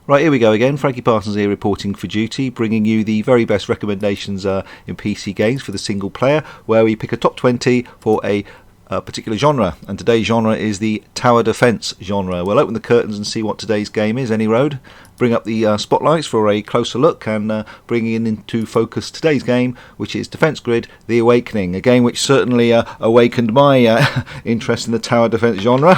Right, here we go again. Frankie Parsons here reporting for duty, bringing you the very best recommendations in PC games for the single player, where we pick a top 20 for a particular genre. And today's genre is the tower defence genre. We'll open the curtains and see what today's game is. Any road. Bring up the spotlights for a closer look and bringing into focus today's game, which is Defence Grid: The Awakening, a game which certainly awakened my interest in the tower defence genre.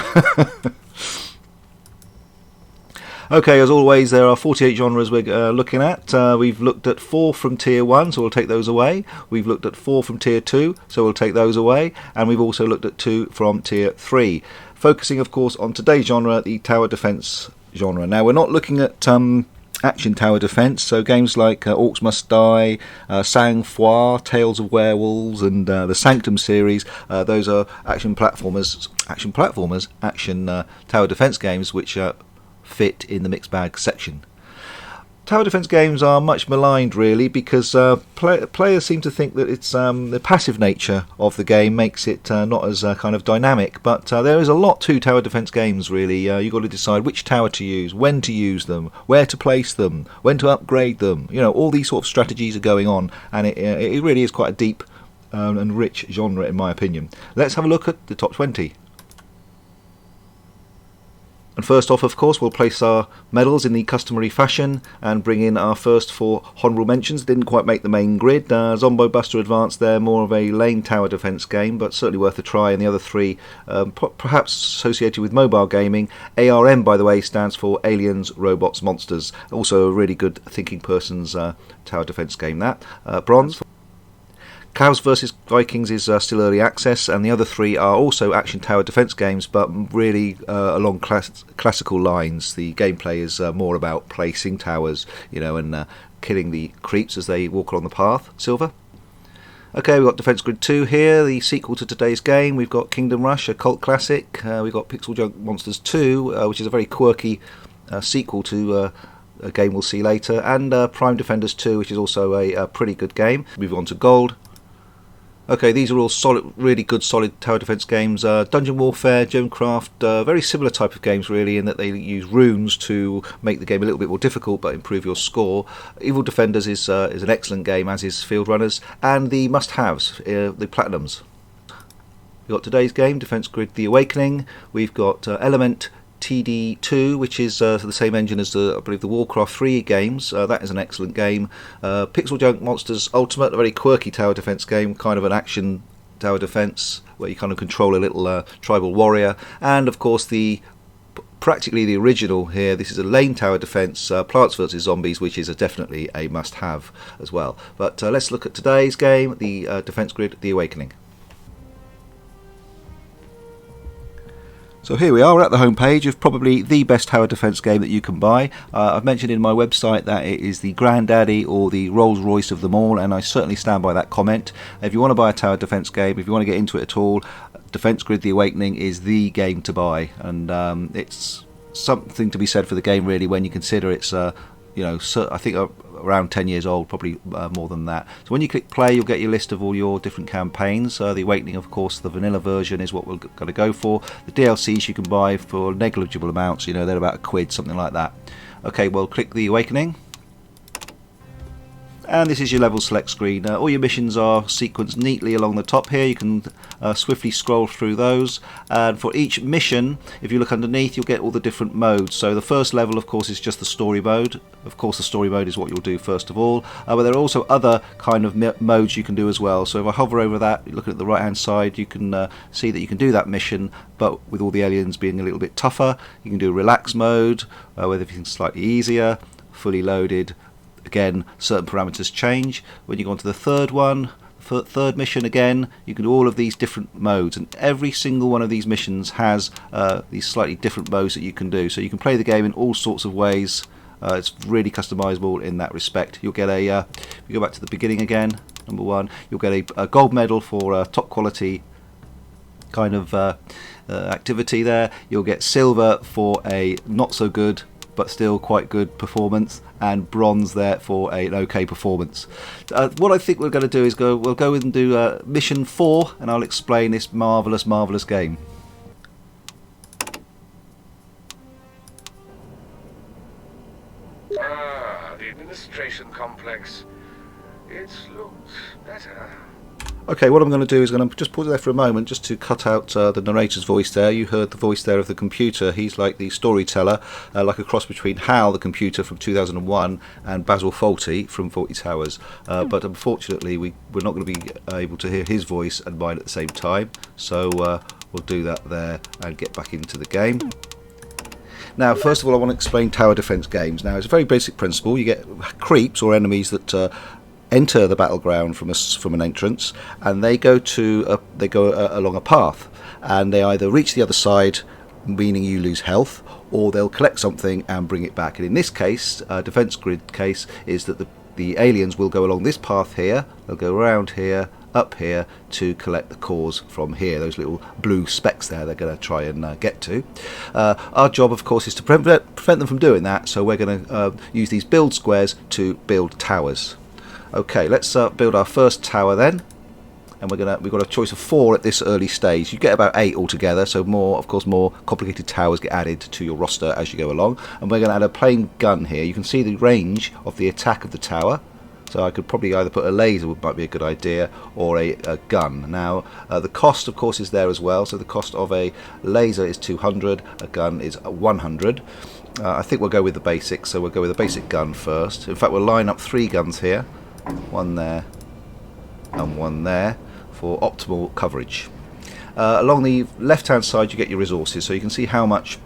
Okay, as always, there are 48 genres we're looking at. We've looked at 4 from Tier 1, so we'll take those away. We've looked at 4 from Tier 2, so we'll take those away. And we've also looked at 2 from Tier 3. Focusing, of course, on today's genre, the tower defence genre. Now, we're not looking at action tower defence, so games like Orcs Must Die, Sang Froid, Tales of Werewolves, and the Sanctum series. Those are action tower defence games which fit in the mixed bag section. Tower defence games are much maligned, really, because players seem to think that it's the passive nature of the game makes it not as kind of dynamic. But there is a lot to tower defence games, really. You've got to decide which tower to use, when to use them, where to place them, when to upgrade them. You know, all these sort of strategies are going on, and it really is quite a deep and rich genre, in my opinion. Let's have a look at the top 20. And first off, of course, we'll place our medals in the customary fashion and bring in our first 4 honourable mentions. Didn't quite make the main grid. Zombo Buster Advance there, more of a lane tower defence game, but certainly worth a try. And the other 3, perhaps associated with mobile gaming. ARM, by the way, stands for Aliens, Robots, Monsters. Also a really good thinking person's tower defence game, that. Bronze. Cows vs Vikings is still early access, and the other 3 are also action tower defence games, but really along classical lines. The gameplay is more about placing towers, you know, and killing the creeps as they walk along the path. Silver. Okay, we've got Defence Grid 2 here, the sequel to today's game. We've got Kingdom Rush, a cult classic. We've got Pixel Junk Monsters 2, which is a very quirky sequel to a game we'll see later, and Prime Defenders 2, which is also a pretty good game. Move on to Gold. Okay, these are all solid, really good, solid tower defence games. Dungeon Warfare, Gemcraft, very similar type of games, really, in that they use runes to make the game a little bit more difficult but improve your score. Evil Defenders is an excellent game, as is Field Runners, and the must-haves, the Platinums. We've got today's game, Defence Grid: The Awakening. We've got Element TD2, which is the same engine as I believe the Warcraft 3 games. That is an excellent game. Pixel Junk Monsters Ultimate, a very quirky tower defence game, kind of an action tower defence where you kind of control a little tribal warrior. And of course practically the original here, this is a lane tower defence, Plants vs Zombies, which is definitely a must-have as well. But let's look at today's game, the Defence Grid: The Awakening. So here we are at the home page of probably the best tower defence game that you can buy. I've mentioned in my website that it is the granddaddy or the Rolls Royce of them all, and I certainly stand by that comment. If you want to buy a tower defence game, if you want to get into it at all, Defence Grid: The Awakening is the game to buy, and it's something to be said for the game, really, when you consider it's I think around 10 years old, probably more than that. So when you click play, you'll get your list of all your different campaigns. The Awakening, of course, the vanilla version is what we're going to go for. The DLCs you can buy for negligible amounts, they're about £1, something like that. Okay, well, click The Awakening. And this is your level select screen. All your missions are sequenced neatly along the top here. You can swiftly scroll through those, and for each mission, if you look underneath, you'll get all the different modes. So the first level, of course, is just the story mode. Of course, the story mode is what you'll do first of all, but there are also other kind of modes you can do as well. So if I hover over that, looking at the right hand side, you can see that you can do that mission, but with all the aliens being a little bit tougher. You can do relax mode, where everything's slightly easier, fully loaded. Again, certain parameters change. When you go on to the third one, third mission again, you can do all of these different modes, and every single one of these missions has these slightly different modes that you can do. So you can play the game in all sorts of ways. It's really customizable in that respect. You'll get if you go back to the beginning again, number 1, you'll get a gold medal for top quality kind of activity there. You'll get silver for a not so good but still quite good performance, and bronze there for an okay performance. What I think we're going to do is we'll go and do mission 4, and I'll explain this marvellous game. Ah, the administration complex. It looks better. Okay, what I'm going to do is going to just pause there for a moment just to cut out the narrator's voice there. You heard the voice there of the computer. He's like the storyteller, like a cross between Hal, the computer from 2001, and Basil Fawlty from Fawlty Towers. But unfortunately, we're not going to be able to hear his voice and mine at the same time. So we'll do that there and get back into the game. Now, first of all, I want to explain tower defense games. Now, it's a very basic principle. You get creeps or enemies that enter the battleground from an entrance, and they go along a path, and they either reach the other side, meaning you lose health, or they'll collect something and bring it back. And in this case, defense grid case, is that the aliens will go along this path here. They'll go around here, up here, to collect the cores from here. Those little blue specks there they're going to try and get to. Our job, of course, is to prevent them from doing that, so we're going to use these build squares to build towers. Okay, let's build our first tower then, and we've got a choice of 4 at this early stage. You get about 8 altogether, so more complicated towers get added to your roster as you go along. And we're going to add a plain gun here. You can see the range of the attack of the tower. So I could probably either put a laser, which might be a good idea, or a gun. Now, the cost, of course, is there as well. So the cost of a laser is 200, a gun is 100. I think we'll go with the basics, so we'll go with a basic gun first. In fact, we'll line up 3 guns here. 1 there and 1 there for optimal coverage. Along the left hand side you get your resources, so you can see how much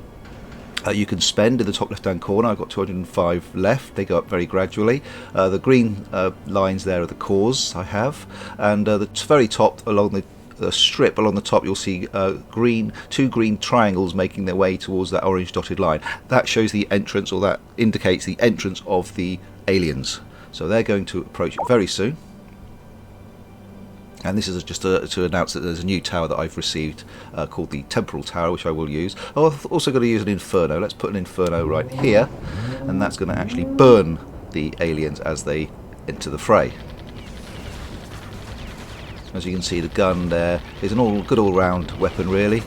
you can spend in the top left hand corner. I've got 205 left. They go up very gradually. The green lines there are the cores I have, and the very top along the strip along the top you'll see 2 green triangles making their way towards that orange dotted line. That shows the entrance, or that indicates the entrance of the aliens. So they're going to approach it very soon. And this is just to announce that there's a new tower that I've received called the Temporal Tower, which I will use. I've also got to use an Inferno. Let's put an Inferno right here, and that's going to actually burn the aliens as they enter the fray. As you can see, the gun there is an good all-round weapon, really.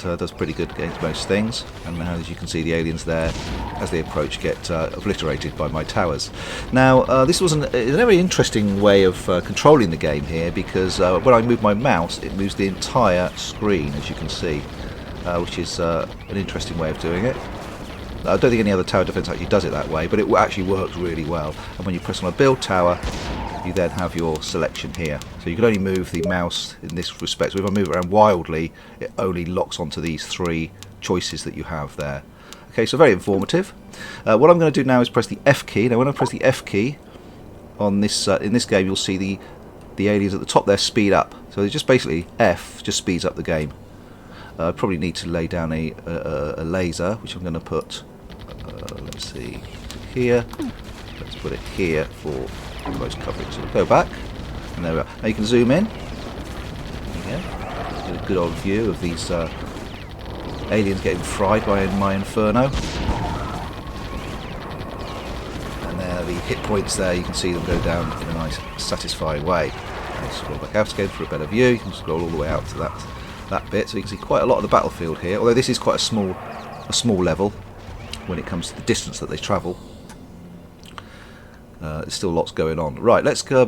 Does pretty good against most things, and as you can see, the aliens there, as they approach, get obliterated by my towers. Now, this was a very interesting way of controlling the game here, because when I move my mouse, it moves the entire screen, as you can see, which is an interesting way of doing it. I don't think any other tower defense actually does it that way, but it actually works really well. And when you press on a build tower, you then have your selection here. So you can only move the mouse in this respect. So if I move it around wildly, it only locks onto these 3 choices that you have there. Okay, so very informative. What I'm going to do now is press the F key. Now when I press the F key on this in this game, you'll see the aliens at the top there speed up. So just basically F just speeds up the game. I probably need to lay down a laser, which I'm going to put, let's see, here. Let's put it here for close coverage. So we'll go back, and there we are. Now you can zoom in. There you go. Get a good old view of these aliens getting fried by my Inferno. And there, the hit points there, you can see them go down in a nice, satisfying way. Let's scroll back out again for a better view. You can scroll all the way out to that bit, so you can see quite a lot of the battlefield here. Although this is quite a small level when it comes to the distance that they travel. There's still lots going on. Right, let's go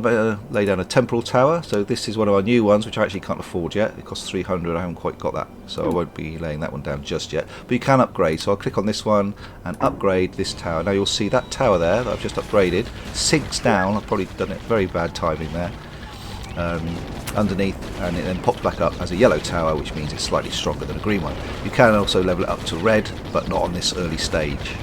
lay down a temporal tower. So this is one of our new ones, which I actually can't afford yet. It costs 300. I haven't quite got that, so I won't be laying that one down just yet. But you can upgrade. So I'll click on this one and upgrade this tower. Now you'll see that tower there that I've just upgraded sinks down. I've probably done it very bad timing there. Underneath, and it then pops back up as a yellow tower, which means it's slightly stronger than a green one. You can also level it up to red, but not on this early stage.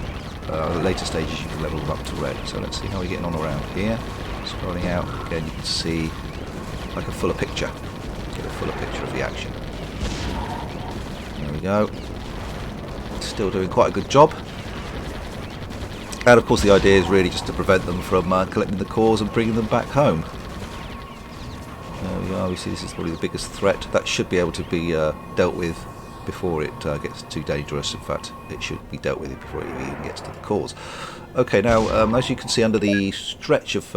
Later stages you can level them up to red. So let's see how we're getting on around here. Scrolling out again, you can see like a fuller picture. Get a fuller picture of the action. There we go. Still doing quite a good job. And of course the idea is really just to prevent them from collecting the cores and bringing them back home. There we are. We see this is probably the biggest threat. That should be able to be dealt with before it gets too dangerous. In fact, it should be dealt with before it even gets to the cores. Okay, now as you can see under the stretch of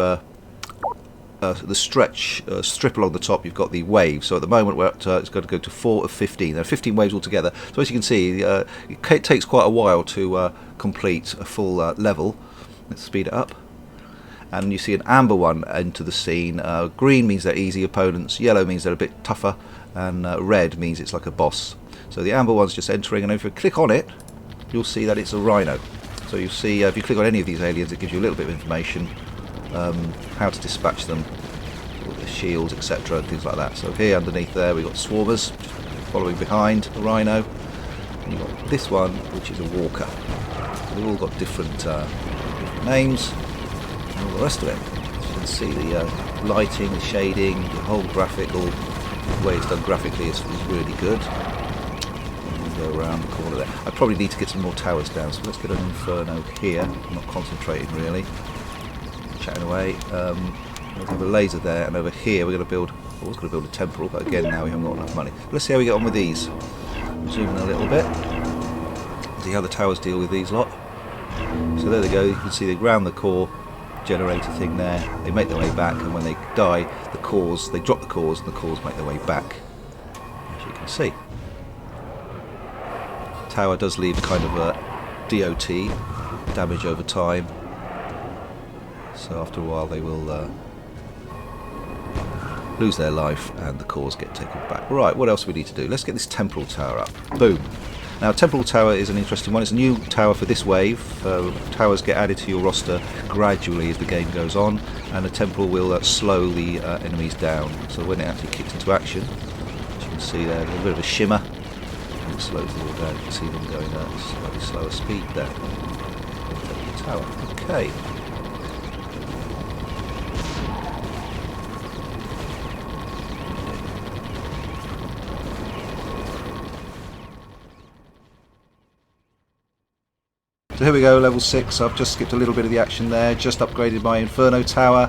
the stretch strip along the top, you've got the wave. So at the moment we're up to, it's going to go to 4 of 15. There are 15 waves altogether. So as you can see, it takes quite a while to complete a full level. Let's speed it up. And you see an amber one enter the scene. Green means they're easy opponents, yellow means they're a bit tougher, and red means it's like a boss. So the amber one's just entering, and if you click on it, you'll see that it's a rhino. So you'll see, if you click on any of these aliens, it gives you a little bit of information, how to dispatch them, the shields, etc., things like that. So here underneath there we've got swarmers following behind the rhino, and you've got this one which is a walker. So they've all got different names and all the rest of it. As you can see, the lighting, the shading, the whole graphical, the way it's done graphically is really good. Go around the corner there. I probably need to get some more towers down, so let's get an inferno here. I'm not concentrating really. Chatting away. We have a laser there, and over here we're going to build. I was going to build a temporal, but again now we haven't got enough money. But let's see how we get on with these. Zoom in a little bit. See how the towers deal with these lot. So there they go. You can see they ground the core generator thing there. They make their way back, and when they die, the cores, they drop the cores, and the cores make their way back. As you can see. Tower does leave kind of a DOT, damage over time, so after a while they will lose their life and the cores get taken back. Right, what else do we need to do? Let's get this temporal tower up. Boom. Now temporal tower is an interesting one. It's a new tower for this wave. Towers get added to your roster gradually as the game goes on, and the temporal will slow the enemies down. So when it actually kicks into action, as you can see there, there's a bit of a shimmer. It slows them all down. You can see them going at a slightly slower speed there. The tower. Okay. So here we go, level 6. I've just skipped a little bit of the action there. Just upgraded my Inferno Tower.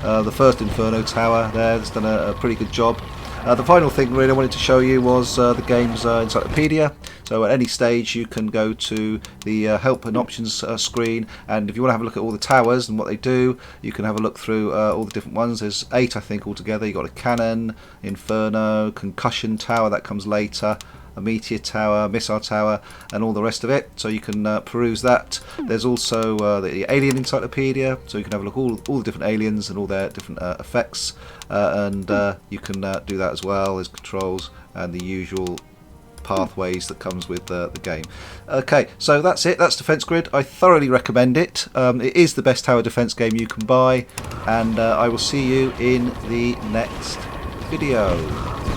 The first Inferno Tower there. It's done a pretty good job. The final thing really I wanted to show you was the game's encyclopedia. So at any stage you can go to the help and options screen, and if you want to have a look at all the towers and what they do, you can have a look through all the different ones. There's 8 I think altogether. You've got a cannon, Inferno, concussion tower, that comes later, a meteor tower, missile tower, and all the rest of it. So you can peruse that. There's also the alien encyclopedia, so you can have a look at all the different aliens and all their different effects, and you can do that as well. There's controls and the usual pathways that comes with the game. Okay, so that's it. That's Defense Grid. I thoroughly recommend it. It is the best tower defense game you can buy, and I will see you in the next video.